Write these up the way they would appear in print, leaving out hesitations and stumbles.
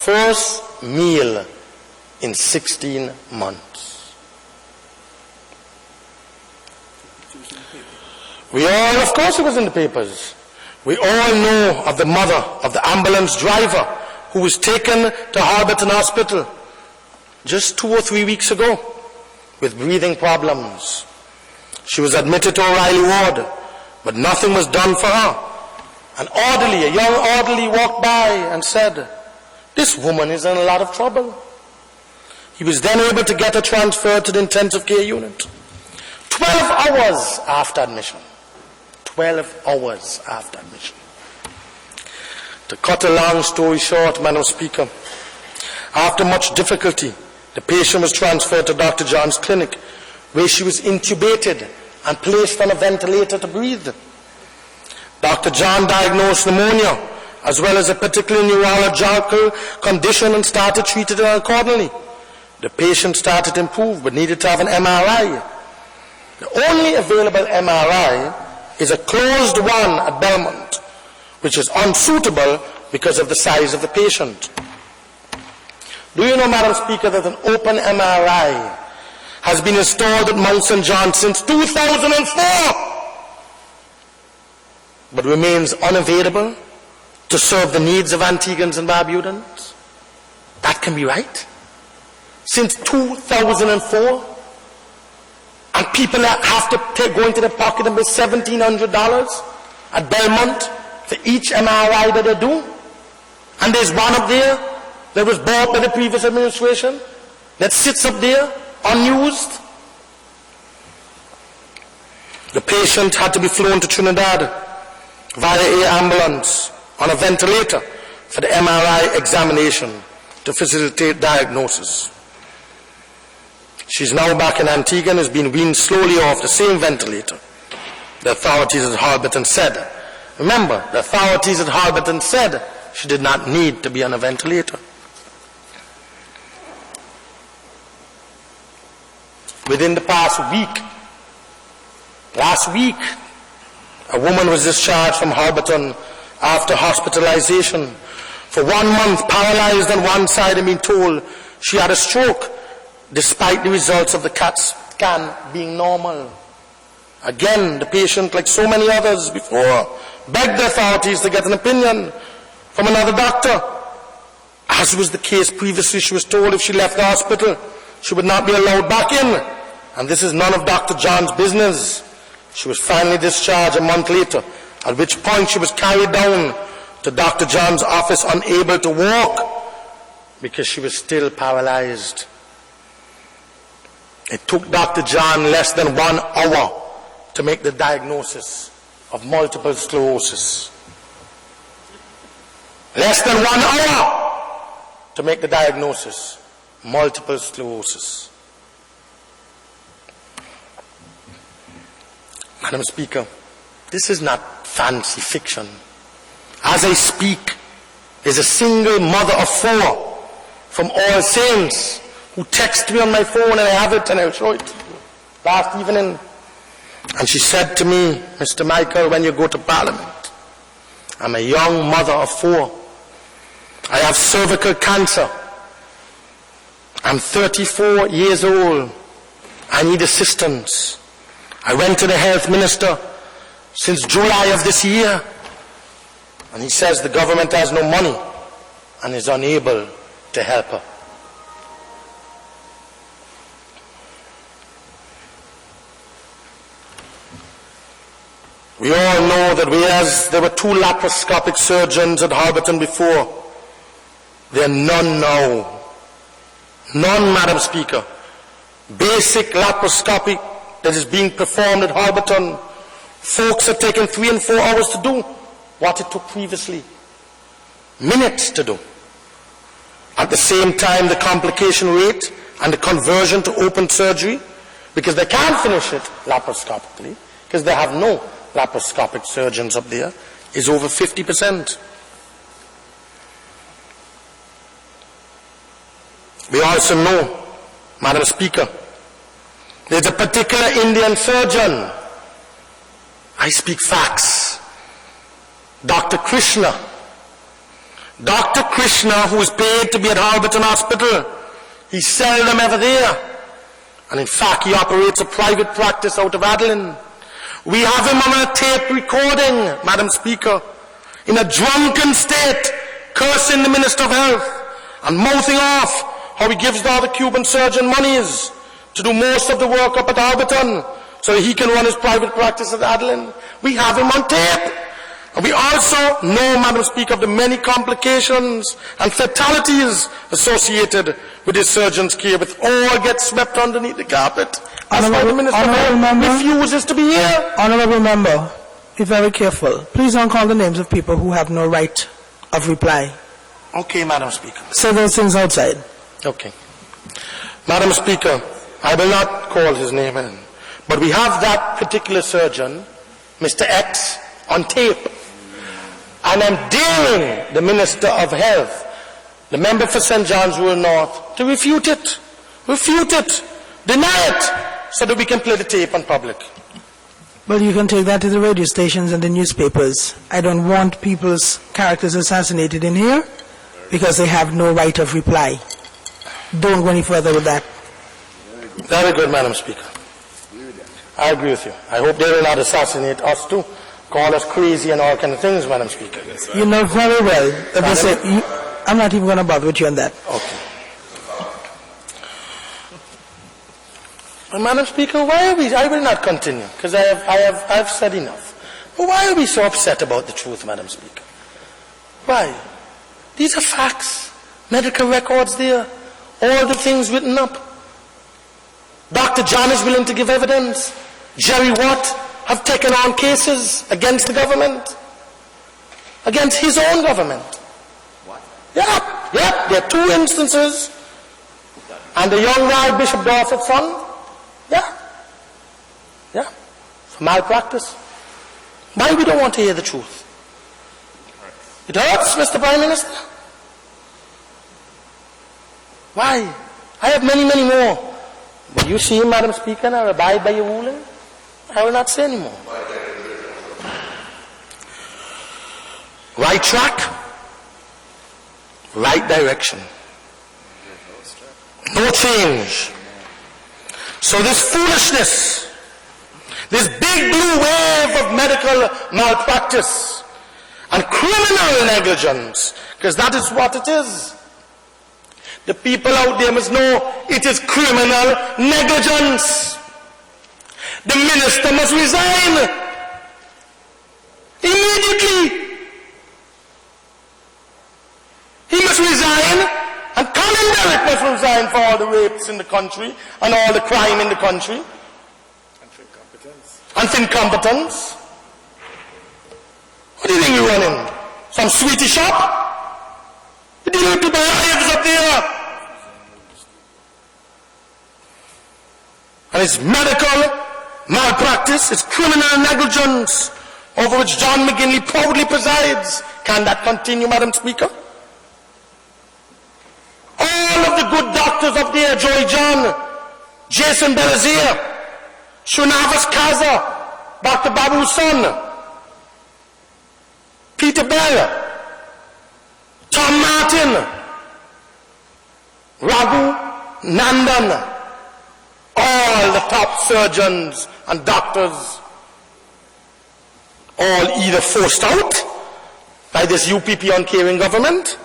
First meal in 16 months. We all, of course it was in the papers. We all know of the mother of the ambulance driver who was taken to Harberton Hospital just 2 or 3 weeks ago with breathing problems. She was admitted to O'Reilly ward, but nothing was done for her. An orderly, a young orderly walked by and said, "This woman is in a lot of trouble." He was then able to get her transferred to the intensive care unit. 12 hours after admission. 12 hours after admission. To cut a long story short, Madam Speaker, after much difficulty, the patient was transferred to Dr. John's clinic, where she was intubated and placed on a ventilator to breathe. Dr. John diagnosed pneumonia, as well as a particular neurological condition, and started treating her accordingly. The patient started to improve, but needed to have an MRI. The only available MRI is a closed one at Belmont, which is unsuitable because of the size of the patient. Do you know, Madam Speaker, that an open MRI has been installed at Mount St. John since 2004, but remains unavailable to serve the needs of Antiguans and Barbudans? That can be right? Since 2004? And people have to go into their pocket and pay $1,700 at Belmont for each MRI that they do? And there's one up there that was bought by the previous administration that sits up there unused? The patient had to be flown to Trinidad via air ambulance on a ventilator for the MRI examination to facilitate diagnosis. She's now back in Antigua and is being weaned slowly off the same ventilator. The authorities at Harberton said, remember, the authorities at Harberton said she did not need to be on a ventilator. Within the past week, last week, a woman was discharged from Harberton after hospitalization for 1 month, paralyzed on one side and being told she had a stroke, despite the results of the CAT scan being normal. Again, the patient, like so many others before, begged the authorities to get an opinion from another doctor. As was the case previously, she was told if she left the hospital, she would not be allowed back in. And this is none of Dr. John's business. She was finally discharged a month later, at which point she was carried down to Dr. John's office unable to walk because she was still paralyzed. It took Dr. John less than 1 hour to make the diagnosis of multiple sclerosis. Less than 1 hour to make the diagnosis, multiple sclerosis. Madam Speaker, this is not fancy fiction. As I speak, there's a single mother of 4 from All Saints who texted me on my phone, and I have it and I'll show it last evening. And she said to me, "Mr. Michael, when you go to Parliament, I'm a young mother of 4. I have cervical cancer. I'm 34 years old. I need assistance. I went to the health minister since July of this year, and he says the government has no money and is unable to help her." We all know that whereas there were 2 laparoscopic surgeons at Harberton before, there are none now. None, Madam Speaker. Basic laparoscopy that is being performed at Harberton, folks are taking 3 and 4 hours to do what it took previously minutes to do. At the same time, the complication rate and the conversion to open surgery, because they can't finish it laparoscopically, because they have no laparoscopic surgeons up there, is over 50%. We also know, Madam Speaker, there's a particular Indian surgeon, I speak facts, Dr. Krishna, Dr. Krishna, who is paid to be at Halberton Hospital, he's seldom ever there. And in fact, he operates a private practice out of Adeline. We have him on a tape recording, Madam Speaker, in a drunken state, cursing the Minister of Health and mouthing off how he gives the other Cuban surgeon monies to do most of the work up at Halberton so that he can run his private practice at Adeline. We have him on tape. And we also know, Madam Speaker, of the many complications and fatalities associated with his surgeon's care, which all get swept underneath the carpet. That's why the Minister refuses to be here. Honourable Member, be very careful. Please don't call the names of people who have no right of reply. Okay, Madam Speaker. Say those things outside. Okay. Madam Speaker, I will not call his name in, but we have that particular surgeon, Mr. X, on tape. And I'm daring the Minister of Health, the member for St. John's Rural North, to refute it, deny it, so that we can play the tape in public. Well, you can take that to the radio stations and the newspapers. I don't want people's characters assassinated in here because they have no right of reply. Don't go any further with that. Very good, Madam Speaker. I agree with you. I hope they will not assassinate us too. Call us crazy and all kind of things, Madam Speaker. You know very well that they say, I'm not even going to bother with you on that. Okay. Well, Madam Speaker, why are we, I will not continue, because I have said enough. But why are we so upset about the truth, Madam Speaker? Why? These are facts. Medical records there. All the things written up. Dr. John is willing to give evidence. Jerry Watt have taken on cases against the government, against his own government. What? Yeah, there are 2 instances. And the young guy, Bishop Dorset's son, for malpractice. Why we don't want to hear the truth? It hurts, Mr. Prime Minister. Why? I have many, many more. But you see, Madam Speaker, and I abide by your ruling. I will not say any more. Right track, right direction. No change. So this foolishness, this big blue wave of medical malpractice and criminal negligence, because that is what it is. The people out there must know it is criminal negligence. The minister must resign immediately. He must resign, and Colin Derrick must resign for all the rapes in the country and all the crime in the country. And for incompetence. What do you think you're running? Some sweetie shop? You're dealing with people's lives up there. And it's medical malpractice, it's criminal negligence over which John McGinley proudly presides. Can that continue, Madam Speaker? All of the good doctors up there, Joy John, Jason Belazier, Shunavas Kaza, Dr. Babu's son, Peter Bell, Tom Martin, Raghu Nandan, all the top surgeons and doctors, all either forced out by this UPP uncaring government,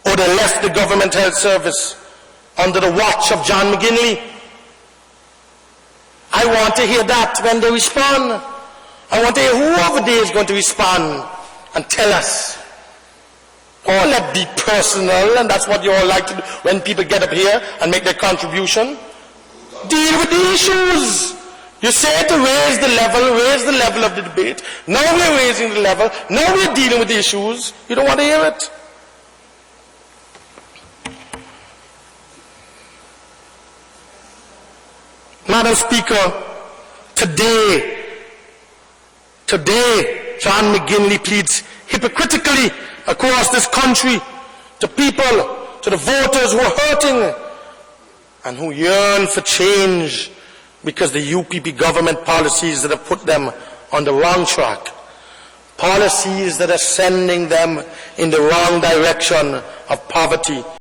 or they left the government health service under the watch of John McGinley. I want to hear that when they respond. I want to hear whoever there is going to respond and tell us. Or let be personal, and that's what you all like to do when people get up here and make their contribution. Deal with the issues. You say to raise the level of the debate. Now we're raising the level. Now we're dealing with the issues. You don't want to hear it. Madam Speaker, today, John McGinley pleads hypocritically across this country to people, to the voters who are hurting and who yearn for change because the UPP government policies that have put them on the wrong track. policies that are sending them in the wrong direction of poverty